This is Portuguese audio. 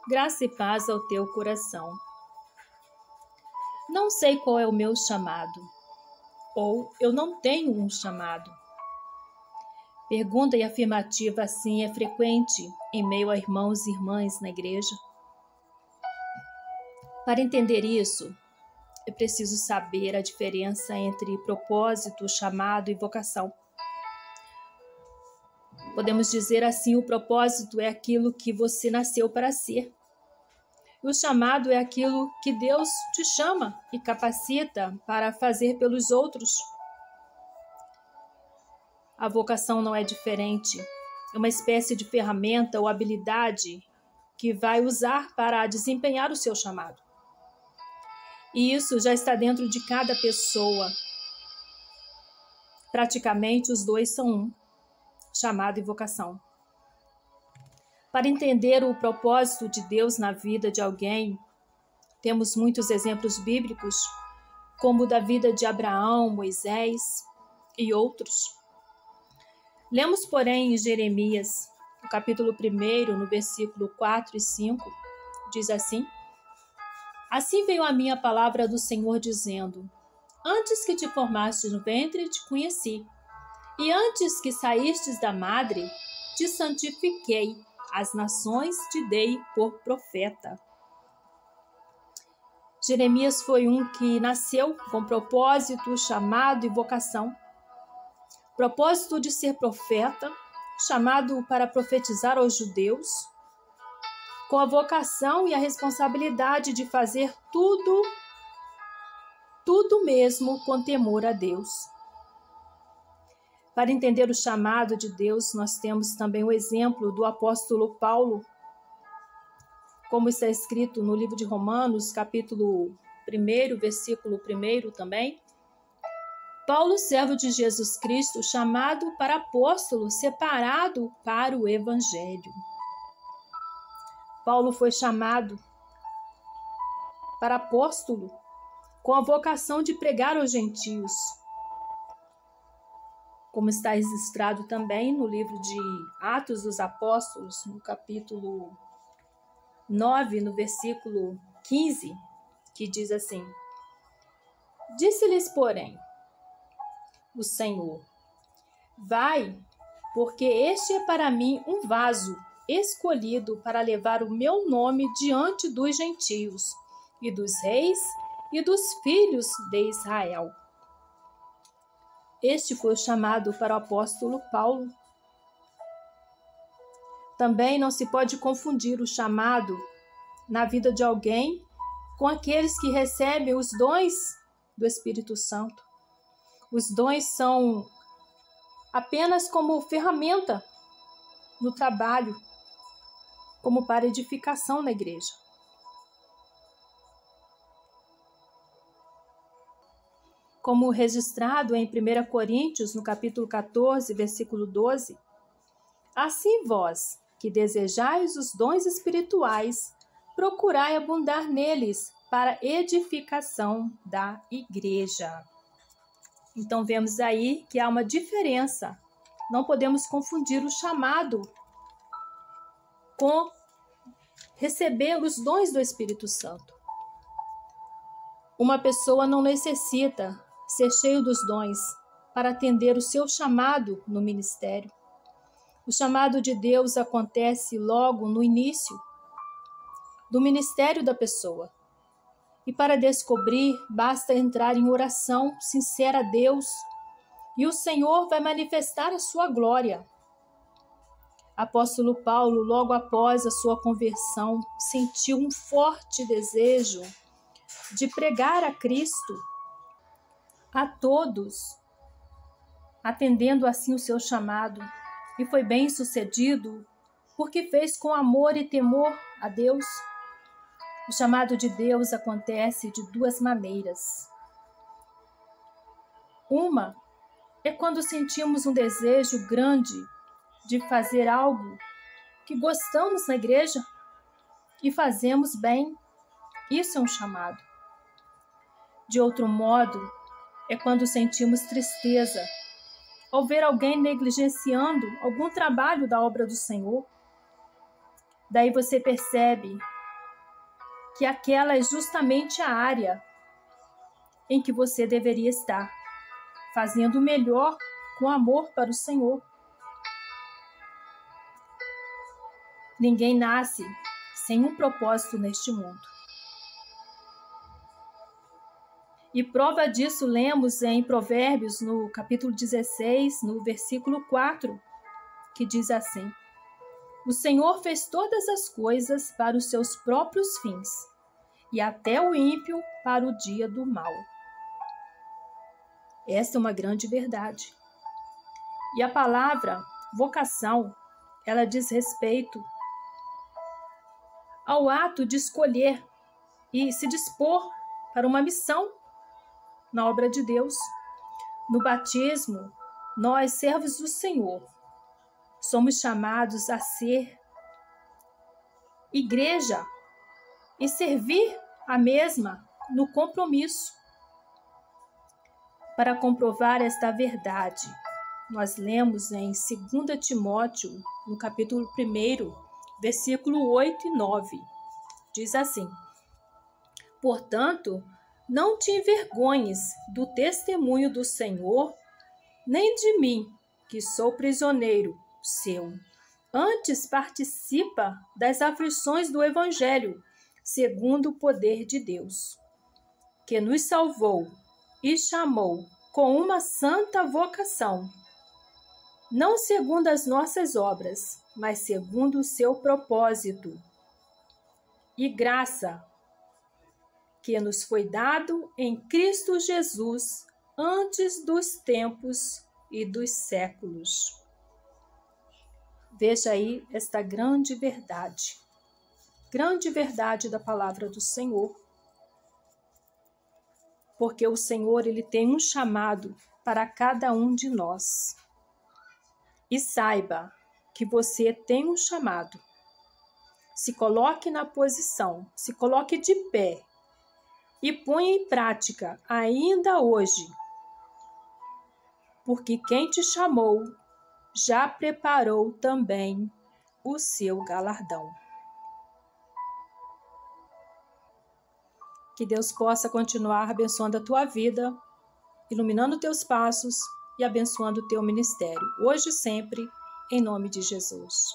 Graça e paz ao teu coração. Não sei qual é o meu chamado, ou eu não tenho um chamado. Pergunta e afirmativa assim é frequente em meio a irmãos e irmãs na igreja. Para entender isso, é preciso saber a diferença entre propósito, chamado e vocação. Podemos dizer assim, o propósito é aquilo que você nasceu para ser. E o chamado é aquilo que Deus te chama e capacita para fazer pelos outros. A vocação não é diferente. É uma espécie de ferramenta ou habilidade que vai usar para desempenhar o seu chamado. E isso já está dentro de cada pessoa. Praticamente os dois são um, chamado e vocação. Para entender o propósito de Deus na vida de alguém, temos muitos exemplos bíblicos, como o da vida de Abraão, Moisés e outros. Lemos, porém, em Jeremias, no capítulo 1, no versículo 4 e 5, diz assim: Assim veio a minha palavra do Senhor, dizendo: Antes que te formastes no ventre, te conheci, e antes que saístes da madre, te santifiquei. As nações te dei por profeta. Jeremias foi um que nasceu com propósito, chamado e vocação. Propósito de ser profeta, chamado para profetizar aos judeus, com a vocação e a responsabilidade de fazer tudo mesmo com temor a Deus. Para entender o chamado de Deus, nós temos também o exemplo do apóstolo Paulo, como está escrito no livro de Romanos, capítulo 1, versículo 1 também. Paulo, servo de Jesus Cristo, chamado para apóstolo, separado para o evangelho. Paulo foi chamado para apóstolo com a vocação de pregar aos gentios, como está registrado também no livro de Atos dos Apóstolos, no capítulo 9, no versículo 15, que diz assim: Disse-lhes, porém, o Senhor: Vai, porque este é para mim um vaso escolhido para levar o meu nome diante dos gentios e dos reis e dos filhos de Israel. Este foi o chamado para o apóstolo Paulo. Também não se pode confundir o chamado na vida de alguém com aqueles que recebem os dons do Espírito Santo. Os dons são apenas como ferramenta no trabalho, como para edificação na igreja. Como registrado em 1 Coríntios, no capítulo 14, versículo 12, assim vós, que desejais os dons espirituais, procurai abundar neles para edificação da igreja. Então vemos aí que há uma diferença. Não podemos confundir o chamado com receber os dons do Espírito Santo. Uma pessoa não necessita ser cheio dos dons para atender o seu chamado no ministério. O chamado de Deus acontece logo no início do ministério da pessoa. E para descobrir, basta entrar em oração sincera a Deus e o Senhor vai manifestar a sua glória. Apóstolo Paulo, logo após a sua conversão, sentiu um forte desejo de pregar a Cristo a todos, atendendo assim o seu chamado. E foi bem sucedido, porque fez com amor e temor a Deus. O chamado de Deus acontece de duas maneiras. Uma é quando sentimos um desejo grande de fazer algo que gostamos na igreja e fazemos bem. Isso é um chamado. De outro modo, é quando sentimos tristeza ao ver alguém negligenciando algum trabalho da obra do Senhor. Daí você percebe que aquela é justamente a área em que você deveria estar, fazendo o melhor com amor para o Senhor. Ninguém nasce sem um propósito neste mundo. E prova disso lemos em Provérbios, no capítulo 16, no versículo 4, que diz assim: o Senhor fez todas as coisas para os seus próprios fins, e até o ímpio para o dia do mal. Esta é uma grande verdade. E a palavra vocação, ela diz respeito ao ato de escolher e se dispor para uma missão na obra de Deus. No batismo, nós, servos do Senhor, somos chamados a ser igreja e servir a mesma no compromisso. Para comprovar esta verdade, nós lemos em 2 Timóteo, no capítulo 1, versículo 8 e 9. Diz assim: portanto, não te envergonhes do testemunho do Senhor, nem de mim, que sou prisioneiro seu. Antes participa das aflições do Evangelho, segundo o poder de Deus, que nos salvou e chamou com uma santa vocação, não segundo as nossas obras, mas segundo o seu propósito e graça, que nos foi dado em Cristo Jesus antes dos tempos e dos séculos. Veja aí esta grande verdade da palavra do Senhor. Porque o Senhor, ele tem um chamado para cada um de nós. E saiba que você tem um chamado. Se coloque na posição, se coloque de pé e ponha em prática ainda hoje. Porque quem te chamou já preparou também o seu galardão. Que Deus possa continuar abençoando a tua vida, iluminando teus passos e abençoando o teu ministério, hoje e sempre, em nome de Jesus.